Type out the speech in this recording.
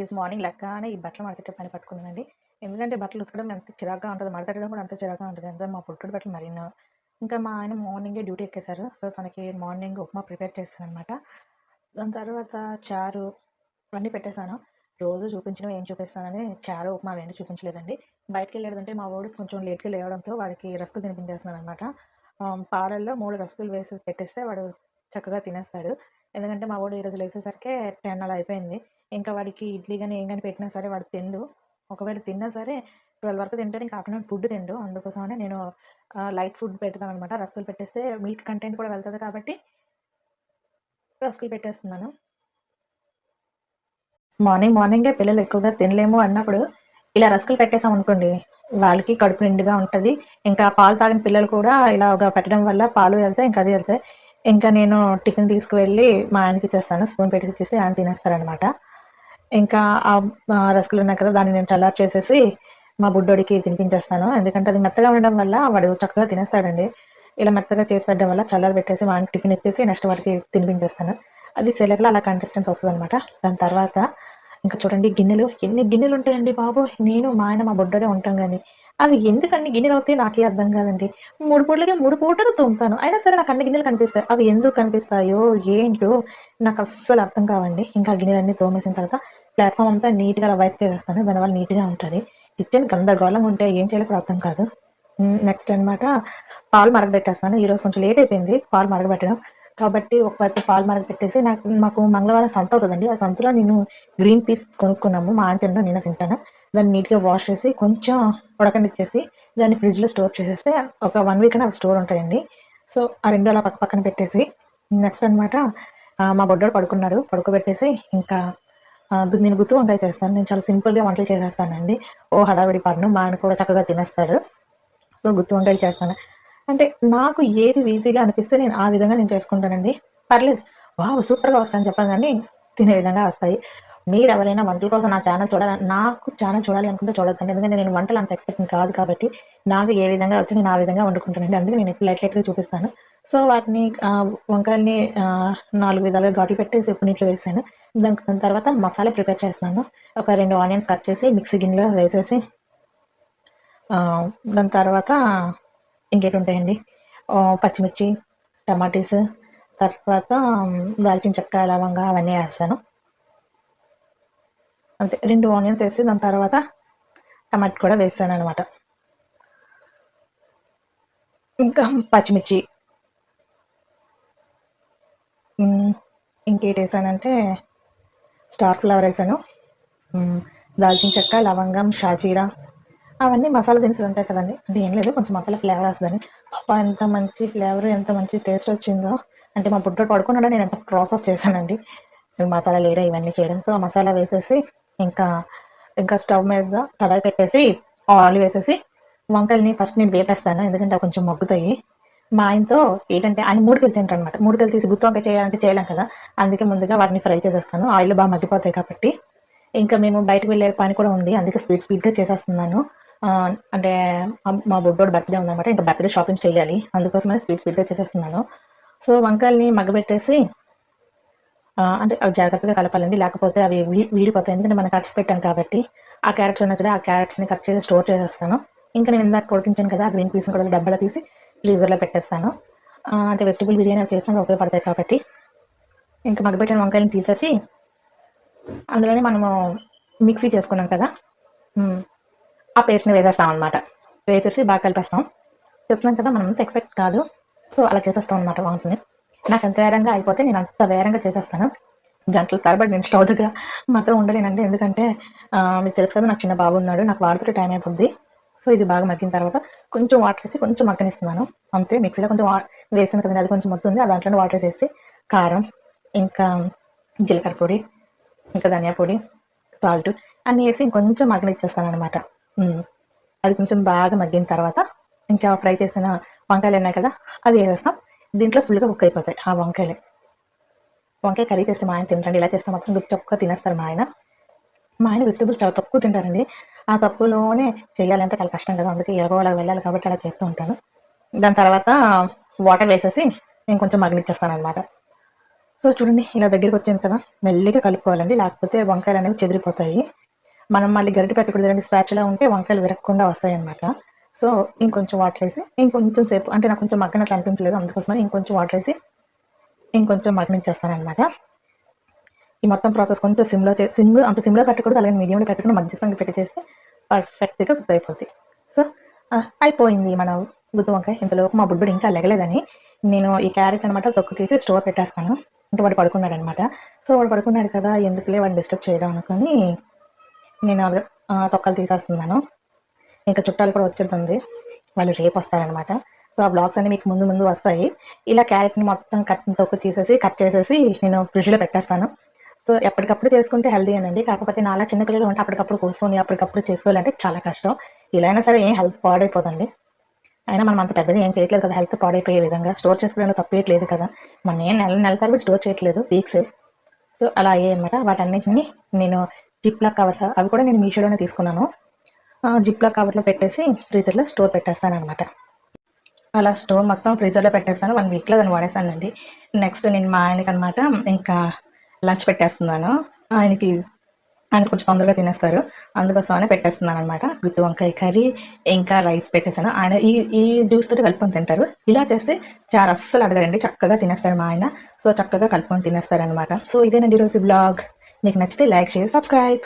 ఈరోజు మార్నింగ్ లెగ్గానే ఈ బట్టలు మడతెట్టే పని పట్టుకున్నానండి. ఎందుకంటే బట్టలు ఉతకడం ఎంత చిరాకుగా ఉంటదో, మడతెట్టడం కూడా అంతే చిరాకుగా ఉంటది. అందులో మా పుట్టోడి బట్టలు మరీను. ఇంకా మా ఆయన మార్నింగే డ్యూటీ ఎక్కేసారు. సో, తనకి మార్నింగ్ ఉప్మా ప్రిపేర్ చేశాననమాట. దాని తర్వాత చారు ఇవన్నీ పెట్టేసాను. రోజు చూపించినవి ఏం చూపిస్తానని చారు, ఉప్మా అవన్నీ చూపించలేదండి. బయటికెళ్ళేదుంటే మా వోడు కొంచెం లేట్‌గా లేవడంతో వాడికి రస్కులు తినిపించేస్తున్నాననమాట. పాలల్లో 3 రస్కులు వేసేసి పెట్టేస్తే వాడు చక్కగా తినేస్తాడు. ఎందుకంటే మా వోడు ఈరోజు లేసేసరికే 10 అలా అయిపోయింది. ఇంకా వాడికి ఇడ్లీ గాని, ఏం గాని పెట్టినా సరే వాడు తినడు. ఒకవేళ తిన్నా సరే 12 వరకు తింటాడు. ఇంకా ఆఫ్టర్‌నూన్ ఫుడ్ తినడు. అందుకోసమని నేను లైట్ ఫుడ్ పెడతాననమాట. రస్కులు పెట్టేస్తే మిల్క్ కంటెంట్ కూడా వెళ్తది కాబట్టి రస్కులు పెట్టేస్తున్నాను. మార్నింగే పిల్లలు ఎక్కువగా తినలేము అన్నప్పుడు ఇలా రస్కులు పెట్టేసామనుకోండి, వాళ్ళకి కడుపు నిండుగా ఉంటది. ఇంకా పాలు తాగని పిల్లలు కూడా ఇలాగ పెట్టడం వల్ల పాలు ఎళ్తాయి, ఇంకా అది ఎళ్తాయి. ఇంకా నేను టిఫిన్ తీసుకువెళ్ళి మా ఆయనకి ఇచ్చేస్తాను. స్పూన్ పెట్టి ఇచ్చేస్తే ఆయన తినేస్తారనమాట. ఇంకా రస్కులున్నాయి కదా! దాన్ని నేను చల్లార్చేసేసి మా బుడ్డోడికి తినిపించేస్తాను. ఎందుకంటే అది మెత్తగా ఉండడం వల్ల వాడు చక్కగా తినేస్తాడండి. ఇలా మెత్తగా చేసి పెట్టడం వల్ల చల్లారబెట్టేసి మా ఆయనకి టిఫిన్ ఇచ్చేసి నెక్స్ట్ వాడికి తినిపించేస్తాను. అది సెలగలా అలా కన్సిస్టెన్సీ వస్తదనమాట. దాని తర్వాత ఇంక చూడండి గిన్నెలు, ఎన్ని గిన్నెలుంటాయండి బాబోయ్! నేను, మా ఆయన, మా బుడ్డోడే ఉంటాం గానీ, అవి ఎందుకన్ని గిన్నెలవుతాయో నాకే అర్థం కాదండి. 3 పూటలకి 3 పూటలు తోముతాను. అయినా సరే నాకు అన్ని గిన్నెలు కనిపిస్తాయి. అవి ఎందుకు కనిపిస్తాయో, ఏంటో నాకస్సలు అర్థం కావండి. ఇంకా ఆ గిన్నెలన్నీ తోమేసిన తర్వాత ప్లాట్‌ఫార్మ్ అంతా నీట్‌గా అలా వైప్ చేసేస్తాను. దానివల్ల నీట్‌గా ఉంటది. కిచెన్ గందరగోళంగా ఉంటే ఏం చేయాలో కూడా అర్థం కాదు. నెక్స్ట్ అనమాట పాలు మరగబెట్టేస్తాను. ఈరోజు కొంచెం లేట్ అయిపోయింది పాలు మరగబెట్టడం. కాబట్టి ఒకవైపు పాలు మరగబెట్టేసి మాకు మంగళవారం సంత అవుతదండి. ఆ సంతలో నేను గ్రీన్ పీస్ కొనుక్కున్నాము. మా ఆయన తినడు, నేను తింటాను. దాన్ని నీట్‌గా వాష్ చేసి కొంచెం ఉడకనిచ్చేసి దాన్ని ఫ్రిడ్జ్‌లో స్టోర్ చేసేస్తే ఒక 1 వీక్ అయినా అవి స్టోర్ ఉంటాయండి. సో, ఆ 2 అలా పక్కన పెట్టేసి నెక్స్ట్ అనమాట మా బుడ్డోడు పడుకున్నాడు. పడుకోబెట్టేసి ఇంకా నేను గుత్తి వంకాయ చేస్తాను. నేను చాలా సింపుల్‌గా వంటలు చేసేస్తానండి. ఓ హడావిడి పడను. మా ఆయన కూడా చక్కగా తినేస్తాడు. సో, గుత్తి వంకాయలు చేస్తాను. అంటే నాకు ఏది ఈజీగా అనిపిస్తే నేను ఆ విధంగా నేను చేసుకుంటానండి. పర్లేదు వావ్! సూపర్‌గా వస్తాయని చెప్పను గానీ, తినే విధంగా వస్తాయి. మీరెవరైనా వంటల కోసం నా ఛానెల్ నాకు ఛానెల్ చూడాలి అనుకుంటే చూడొద్దండి. ఎందుకంటే నేను వంటలు అంత ఎక్స్‌పర్ట్‌ని కాదు కాబట్టి, నాకు ఏ విధంగా వచ్చో నేను ఆ విధంగా వండుకుంటానండి. అందుకే నేను లైట్ లైట్‌గా చూపిస్తాను. సో, వాటిని వంకాయల్ని 4 విధాలుగా ఘాట్లు పెట్టేసి ఉప్పు నీటిలో వేసాను. దాని తర్వాత మసాలా ప్రిపేర్ చేస్తున్నాను. ఒక 2 ఆనియన్స్ కట్ చేసి మిక్సీ గిన్నెలో వేసేసి దాని తర్వాత ఇంకేటుంటాయండి పచ్చిమిర్చి, టమాటీస్, తర్వాత దాల్చిన చెక్క, లవంగా అవన్నీ ఏస్తాను. అంతే 2 ఆనియన్స్ ఏసి దాని తర్వాత టమాటా కూడా వేసాననమాట. ఇంకా పచ్చిమిర్చి హ్మ్. ఇంకేటేసానంటే స్టార్ ఫ్లవర్ ఏసాను. హ్మ్. దాల్చిన చెక్క, లవంగం, షాజీరా అవన్నీ మసాలా దినుసులుంటాయి కదండీ! అంటే ఏం లేదు కొంచెం మసాలా ఫ్లేవర్ వస్తదని. అబ్బా! ఎంత మంచి ఫ్లేవర్, ఎంత మంచి టేస్ట్ వచ్చిందో. అంటే మా బుడ్డోడు పడుకున్నాడని నేను ఎంత ప్రాసెస్ చేశానండి. మసాలాలు వేయడం ఇవన్నీ చేయడం. సో, ఆ మసాలా వేసేసి ఇంకా, ఇంకా స్టవ్ మీద కడాయి పెట్టేసి ఆయిల్ వేసేసి వంకాయలని ఫస్ట్ నేను వేపేస్తాను. ఎందుకంటే అవి కొంచెం మగ్గుతాయి. మా ఆయనతో ఏంటంటే ఆయన మూడికెళ్ళి తింటారనమాట. మూడికెళ్ళి తీసి గుత్తి వంకాయ చేయాలంటే చేయలేం కదా! అందుకే ముందుగా వాటిని ఫ్రై చేసేస్తాను. ఆయిల్‌లో బాగా మగ్గిపోతాయి కాబట్టి. ఇంకా మేము బయటకి వెళ్ళే పని కూడా ఉంది. అందుకే స్పీడ్‌గా చేసేస్తున్నాను. అంటే మా బుడ్డోడి బర్త్‌డే ఉందనమాట. ఇంకా బర్త్‌డే షాపింగ్ చేయాలి. అందుకోసమని స్పీడ్‌గా చేసేస్తున్నాను. సో, వంకాయలని మగ్గబెట్టేసి అంటే అవి జాగ్రత్తగా కలపాలండి. లేకపోతే అవి వీడిపోతాయి. ఎందుకంటే మనం కట్స్ పెట్టాం కాబట్టి. ఆ క్యారెట్స్ ఉన్నాయి కదా! ఆ క్యారెట్స్‌ని కట్ చేసి స్టోర్ చేసేస్తాను. ఇంకా నేను ఇందాక ఉడికించాను కదా! ఆ గ్రీన్ పీస్‌ని కూడా డబ్బాలో తీసి ఫ్రీజర్‌లో పెట్టేస్తాను. అంటే వెజిటబుల్ బిర్యానీ అవి చేసినప్పుడు ఉపయోగపడతాయి కాబట్టి. ఇంకా మగ్గబెట్టిన వంకాయలను తీసేసి అందులోనే మనము మిక్సీ చేసుకున్నాం కదా! హ్మ్. ఆ పేస్ట్‌ని వేసేస్తామనమాట. వేసేసి బాగా కలిపేస్తాం. చెప్తున్నాను కదా! మనం అంత ఎక్స్‌పెక్ట్ కాదు. సో, అలా చేసేస్తాం అనమాట వంటని. నాకెంత వేరంగా అయిపోతే నేనంత వేరంగా చేసేస్తాను. గంటల తరబడి నేను స్టవ్ దగ్గర మాత్రం ఉండలేనండి. ఎందుకంటే మీకు తెలుసు కదా! నాకు చిన్న బాబున్నాడు. నాకు వాడితోటే టైం అయిపోద్ది. సో, ఇది బాగా మగ్గిన తర్వాత కొంచెం వాటరేసి కొంచెం మగ్గనిస్తున్నాను. అంతే మిక్సీలో కొంచెం వేసాను కదండీ! అది కొంచెం మగ్గుతుంది. దాంట్లోనే వాటరేసేసి కారం, ఇంకా జీలకర్ర పొడి, ఇంకా ధనియా పొడి, సాల్ట్ అన్నీ ఏసి ఇంకొంచెం మగ్గనిచ్చేస్తాననమాట. హ్మ్. అది కొంచెం బాగా మగ్గిన తర్వాత ఇంకా ఫ్రై చేసిన వంకాయలున్నాయి కదా! అవి ఏసేస్తాం. దీంట్లో ఫుల్‌గా కుక్ అయిపోతాయి ఆ వంకాయలు. వంకాయ కర్రీ చేస్తే మా ఆయన తినరండి. ఇలా చేస్తే మాత్రం గుత్తొక్క తినేస్తారు మా ఆయన. మా ఆయన వెజిటబుల్స్ చాలా తక్కువ తింటారండి. ఆ తక్కువలోనే చేయాలంటే చాలా కష్టం కదా! అందుకే ఎలాగో అలా వెళ్ళాలి కాబట్టి అలా చేస్తూ ఉంటాను. దాని తర్వాత వాటర్ వేసేసి నేను కొంచెం మగ్గనిచ్చేస్తాననమాట. సో చూడండి ఇలా దగ్గరికి వచ్చింది కదా, మెల్లిగా కలుపుకోవాలండి, లేకపోతే వంకాయలు అనేవి చెదిరిపోతాయి. మనం మళ్ళీ గరిటె పెట్టకూడదండి, స్పాచులా ఉంటే వంకాయలు విరగకుండా వస్తాయన్నమాట. సో ఇంకొంచెం వాటర్ వేసి ఇంకొంచెం సేపు, అంటే నాకు కొంచెం మగ్గనట్లు అనిపించలేదు, అందుకోసమని ఇంకొంచెం వాటర్ వేసి ఇంకొంచెం మగ్గనిచ్చేస్తానమాట. ఈ మొత్తం ప్రాసెస్ కొంచెం సిమ్లో పెట్టకూడదు, అలాగే మీడియంలో పెట్టకుండా మధ్యస్థంగా పెట్టి చేస్తే పర్ఫెక్ట్గా కుక్ అయిపోద్ది. సో అయిపోయింది మన గుత్తి వంకాయ. ఇంతలోపు మా బుడ్బుడు ఇంకా లెగలేదని నేను ఈ క్యారెట్ అనమాట తొక్కు తీసి స్టోర్ పెట్టేస్తాను. ఇంకా వాడు పడుకున్నాడు అనమాట. సో వాడు పడుకున్నాడు కదా, ఎందుకులే వాడిని డిస్టర్బ్ చేయడం అనుకొని నేను తొక్కలు తీసేస్తున్నాను. ఇంకా చుట్టాలు కూడా వచ్చేస్తుంది, వాళ్ళు రేపు వస్తారనమాట. సో ఆ బ్లాగ్స్ అన్నీ మీకు ముందు ముందు వస్తాయి. ఇలా క్యారెట్ని మొత్తం తొక్కు తీసేసి కట్ చేసేసి నేను ఫ్రిడ్జ్లో పెట్టేస్తాను. సో ఎప్పటికప్పుడు చేసుకుంటే హెల్దీ అనండి, కాకపోతే నాలా చిన్నపిల్లలు ఉంటే అప్పటికప్పుడు కోసుకొని అప్పటికప్పుడు చేసుకోవాలంటే చాలా కష్టం. ఇలా అయినా సరే ఏం హెల్త్ పాడైపోతుంది. అయినా మనం అంత పెద్దగా ఏం చేయట్లేదు కదా, హెల్త్ పాడైపోయే విధంగా స్టోర్ చేసుకోవడానికి తప్పేయట్లేదు కదా, మనం ఏం నెల తరబడి స్టోర్ చేయట్లేదు, వీక్స్. సో అలా అయ్యాయి అనమాట. వాటన్నిటిని నేను జిప్లా కవర్, అవి కూడా నేను మీషోలోనే తీసుకున్నాను, జిప్లా కవర్లో పెట్టేసి ఫ్రీజర్లో స్టోర్ పెట్టేస్తాను అనమాట. అలా స్టోర్ మొత్తం ఫ్రీజర్లో పెట్టేస్తాను, 1 వీక్లో దాన్ని వాడేస్తానండి. నెక్స్ట్ నేను మా ఆయనకి అనమాట ఇంకా లంచ్ పెట్టేస్తున్నాను. ఆయన కొంచెం తొందరగా తినేస్తారు, అందుకోసమనే పెట్టేస్తున్నాను అనమాట. గుత్తి వంకాయ కర్రీ ఇంకా రైస్ పెట్టేశాను. ఆయన ఈ జ్యూస్ తోటి కలుపుకొని తింటారు. ఇలా చేస్తే చాలా అస్సలు అడగరండి, చక్కగా తినేస్తారు మా ఆయన. సో చక్కగా కలుపుకొని తినేస్తారనమాట. సో ఇదేనండి ఈరోజు బ్లాగ్. మీకు నచ్చితే లైక్, షేర్, సబ్స్క్రైబ్.